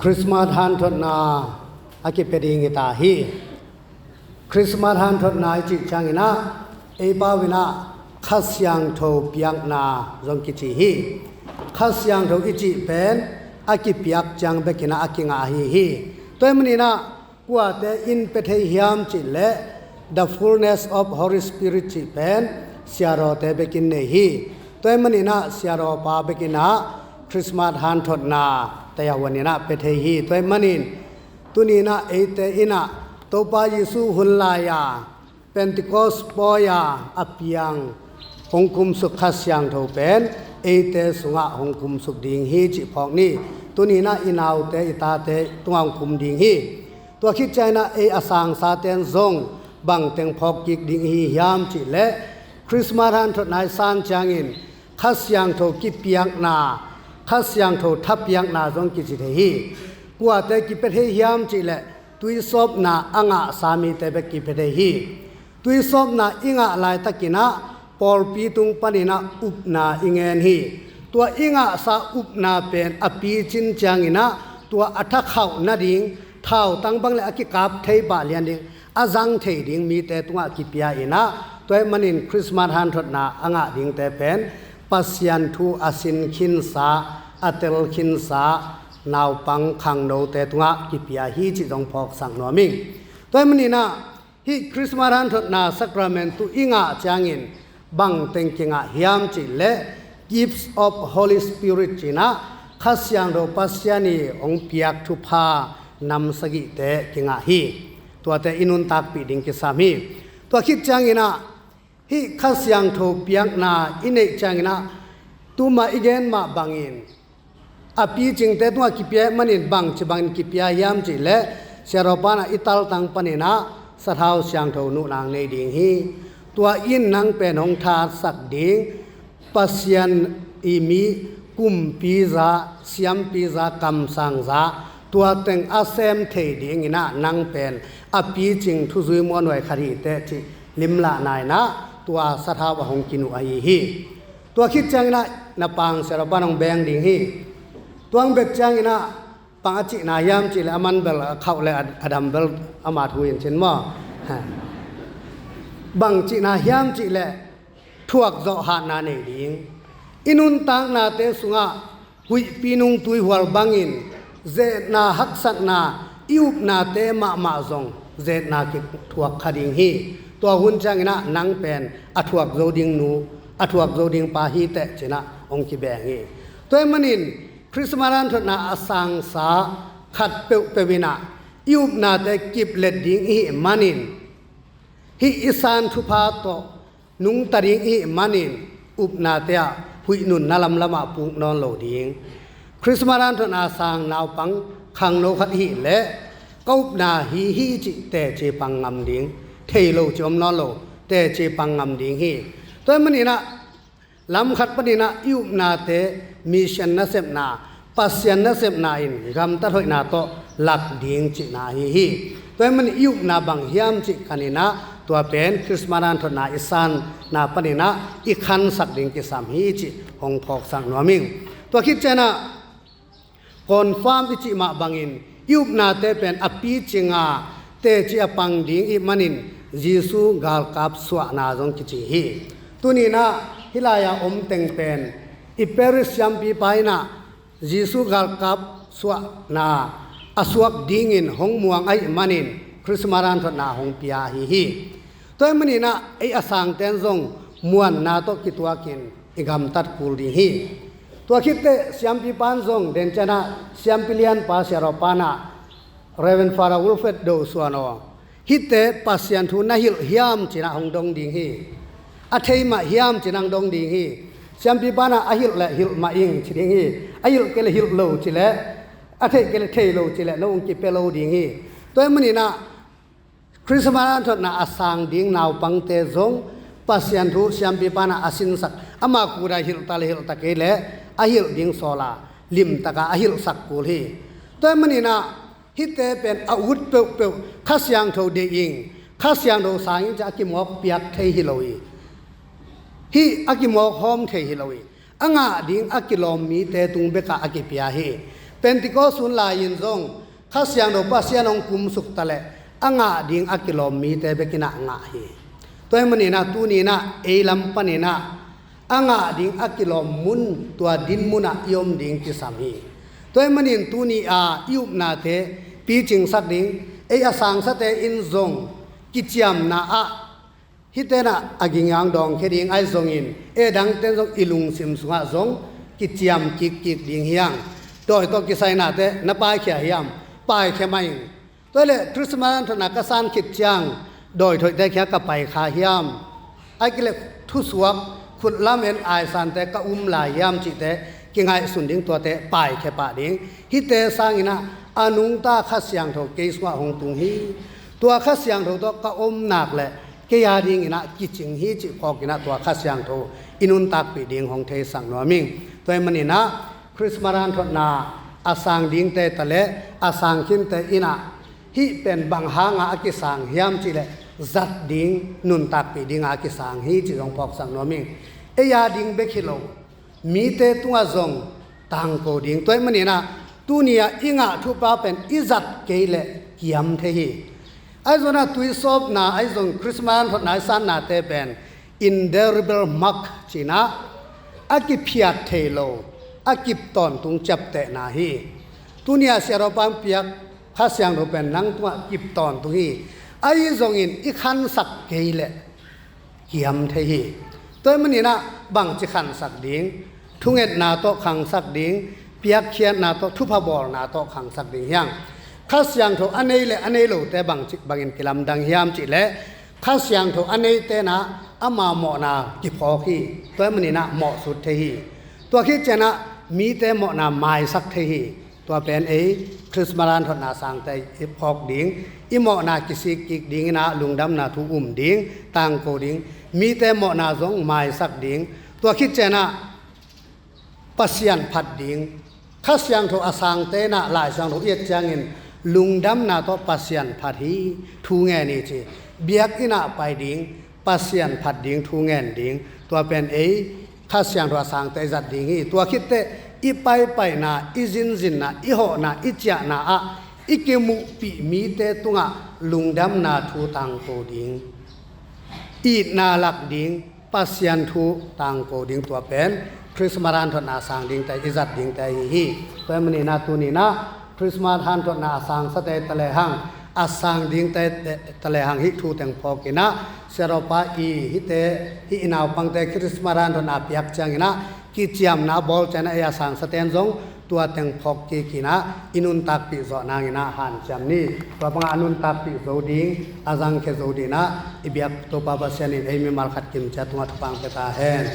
คริสต์มาสฮันทนาอากิเปดิงิตาฮีคริสต์มาสฮันทนาจิจังนะเอปาวินะขัสยังโทเปียกนาจงกิจิฮีขัสยังโทกิจิเป็นอากิเปียกจังเบกินะอากิงาฮีตัวมันนี่นะกว่าแต่อินเปเทฮิยามจิเล the fullness of Holy Spirit จิเป็นเสียรอแต่เบกินเนฮีตัวมันนี่นะเสียรอปาเบกินะคริสต์มาสฮันทนาแต่วันนี้นะเปเทฮีตัวมันนี่ตุนีนะเอเตอินะตัวปายิสุหุลลายาเป็นติโกสปอยาอภิยังหงคุมสุขเสียงเท่าเป็นเอเตสุงะหงคุมสุขดิ่งฮีจิพอกนี้ตัวนี้นะอินาวเตอิตาเตตัวหงคุมดิ่งฮีตัวคิดใจนะเออสังสาเตนซงบังเต็งพอกกิกดิ่งฮียามจิเลคริสต์มาสฮันทนายซานจางอินขัสยังเท่ากิเปียกนาขัสยังเท่าทับเปียกนาจงกิจิเทฮีกว่าแต่กิเปเทยามจิเลตุยซอบนาอ่างสามีเตเบกิเปเทฮีตุยซอบนาอิงะลายตะกินะปอลปีตุงปนินะอุปนาอิงเงินฮีตัวอิงะสาอุปนาเป็นอปีจินจางินะตัวอัฐข่าวนาดิงเท่าตั้งบังเลอกิกาบเทบาเลียนดิงอาจังเทดิงมีแต่ตัวกิปยาอินะตัวมันอินคริสต์มาสฮันทนาอ่างดิงแต่เป็นปัสยันทูอาสินขินสาอัเตลขินสานาวปังขังโนเตตุงะกิปยาฮีจิตองพอกสังนวมิงตัวมันนี่นะฮีคริสต์มาสฮันทนาสักราเมนตุอิงะจางอินบังเต็งกิงะฮิยามจิเล gifts of Holy Spirit จินะขัสยังโดปัสยานีองเปียกทุพานำสกิเตกิงะฮีตัวเตอินุนตักปีดิงกิสามีตัวคิดจางอินะฮีขัสยังโทเปียกนาอินเนจางอินะตุมาอีเกนมาบังอินอปีจิงเตตัวกิปยามันอินบังจิบังกิปยาฮิยามจิเลเชรปานะอิตัลตังปนินะสะเทาเสียงโทนุนางในดิงฮีตัวอินนังเป็นหงทาสักดิงปัสยันอิมีกุมปีซาเสียมปีซากำสังซาตัวเต็งอาเซมเทดิงอินะนังเป็นอปีจิงทุซุยมวนไว้คดีเตจิลิมละนายนะตัวสะเทาวหงกินุอายีฮีตัวคิดจังนะนปังเสรปานองแบงดิงฮีตัวเบ็ดจังอินะปังอจินายามจิเลอมันเบลเข้าเลอดัมเบลอามาทุยเช่นว่าบังจินาฮิยามจิเลทวกโจหานาเนดิงอินุนตังนาเตสุงะหุยปีนุงตุยหัวบังอินเจนาฮักสักนาอิวนาเตมาจงเจนากิทวกขดิงฮีตัวหุ่นจังนะนังเป็นอทวกโจดิงนูอทวกโจดิงปาฮีเตจินะองคิแบงฮีตัวมันอินคริสต์มารันทนาอสังสาขัดเปวินะอิวนาเตกิบเลดดิงฮีมันอินฮีอิสานทุพาโตนุงตริงฮีมันอินอุปนาเตียหุยนุนนาลัมละมาปุงนอนโลดิงคริสต์มารันทนาสังนาวปังขังโนขัดฮีเลกอุปนาฮีจิเตเจปังงำดิงเทโลจอมนอนโลเตเจปังงำดิงฮีตัวมันนี่นะลำขัดปนินะอิวนาเตมิชันนัสเซมนาปัสยันนัสเซมนาอินกำตัดหอยนาโตหลักดิงจินาฮีตัวมันอิวนาบังฮิยามจิกันินะตัวเป็นคริสต์มาสทนาอิสานนาปนินะอีขันสักดิงกิสามฮีจิหงพอกสังนวมิงตัวคิดเจนะคอนฟาร์มอิจิมาบังอินอิวนาเตเป็นอปีจิงาเตจิอปังดิงอิมันินยิสุกาลกับสวนาจงกิจิฮีตัวนี้นะฮิลายาอมเต็งเป็นอิเปริสยัมปีไปนะยิสุกาลกับสวนาอสวกดิงอินหงมวงไอมันินคริสต์มารันทนาหงพิยาฮีตัวมันนี่นะไออสังเตนซงมวนนาโตกิตัวกินอิกำตัดกูลดีฮีตัวคิดเตเสียมปีปานซงเดนจนะเสียมปิเลียนปัสยารปานะเรเวนฟาราวูลเฟตโดสวานอฮิตเตปัสยันทูนาฮิลฮิยามจินะหงดงดิงฮีอาเทยมาฮิยามจินังดงดิงฮีเสียมปีปานะอาฮิลและฮิลมาอิงจิดิงฮีอาฮิลเกลฮิลโลจิเลอาเทเกลเทโลจิเลโลงกิเปโลดิงฮีตัวมันนี่นะคริสต์มาสทนาอสังดิงนาวปังเตจงปัสยันทูเสียมปีปานะอาสินสักอามาคูราฮิลตาเลฮิลตะเกเลอาฮิลดิงโซลาลิมตะกาอาฮิลสักกูลีตัวมันนี่นะฮิตเตเป็นอาวุธเปวขัสยังโทเดอิงขัสยังโทสายิงจะกิมอกเปียกเทฮิโลอีฮีอากิมอกหอมเทฮิโลอีอ่างดิงอากิลอมมีเตตุงเบกาอากิเปียฮี Pentecost sun la yin zong khasyang do pasian ong kum suk tale anga ding akilom mi te bekina nga hi toy manina tu ni na elam panina anga ding akilom mun tua din muna yom ding ki sami toy manin tu ni a yup na te pi ching sak ding e asang sa te in zong kichiam na a hitena agingang dong kheding ai zong in e dang ten zong ilung sim sunga zong kichiam kik kik ding hiang toy to ki sai na te na pai khia hiam pai khia mai toy le Christmas thona ka san kit chang doi thoi te khia ka pai kha hiam ai ki le thu suak khut lam en ai san te ka la hiam chi te ki ngai sun ding to te pai khe pa ding hi te sang ina anung ta kha siang tho ke swa hong tung hi tua kha siang tho to ka nak le ke ya ding ina ki ching hi chi phok ina tua kha siang tho inun tak pi ding hong the sang no ming toy manina Christmas ran thot na asang ding te tale asang khin te ina hi pen bang hanga aki sang hiam chi le zat ding nun tak pi ding aki sang hi chi jong phok sang no ming e ya ding be khilo mi te tunga zong tang ko ding toy manina tunia inga thu pa pen izat ke le kiam the hi ai zona tui sop na ai zong Christmas thot na san na te pen indelible mark china aki phiat thelo akip ton tung chap te na hi tunia seropam piak khasyang ro pen nang tua kip ton tu hi ai zong in i khan sak keile kiam the hi toy mani na bang chi khan sak ding thunget na to khang sak ding piak khian na to thu pha bol na to khang sak ding hyang khasyang tho anei le anei lo te bang chi bangin kilam dang hiam chi le khasyang tho anei te na ama mo na ki pho khi toy mani na mo sut the hi to khi chena mi te mo na mai sak the hiตัวเป็นไอ้คริสต์มาสทนาสังแต่พอกดิ่งอิหมอนากิสิกิกดิ่งนะลุงดำนาทุอุ่มดิ่งต่างโกดิ่งมีแต่หมอนาจงไม้สักดิ่งตัวคิดเจนะปัสยันผัดดิ่งข้าเสียงโทอาสังเตนะหลายสังโทเอียดจังเงินลุงดำนาตัวปัสยันผัดฮีทูแงนี่จีเบียกอินะไปดิ่งปัสยันผัดดิ่งทูแงนดิ่งตัวเป็นไอ้ข้าเสียงโทอาสังเตจัดดิ่งตัวคิดเตอีไปนะอีจินนะอีหอนะอีจ่านะอะอีเกมุปีมีเตตุงะลุงดำนาทูตังโกดิงอีนาลักดิงปัสยันทูตังโกดิงตัวเป็นคริสต์มาสทนาสังดิงแต่อิจัดดิงแต่ฮีตัวมันนี่นะตัวนี้นะคริสต์มาสทนาสังสเตตะเลหังอาสังดิงแต่ตะเลหังฮิทูแตงพอกินะเสรปาอีฮิเตฮินาวปังแต่คริสต์มาสทนาเปียกจังนะกิจยามนาบอลเจนะเอสังสเตนจงตัวเต็งพอกกีนะอินุนตักปิโซนางนะหันจำนี้ตัวปังอนุนตักปิโซดิงอาจังเคโซดีนะอิบยักตัวปาปัสยานิเอมิมาลขัดกิมจัตุงัดปังเปตาเฮน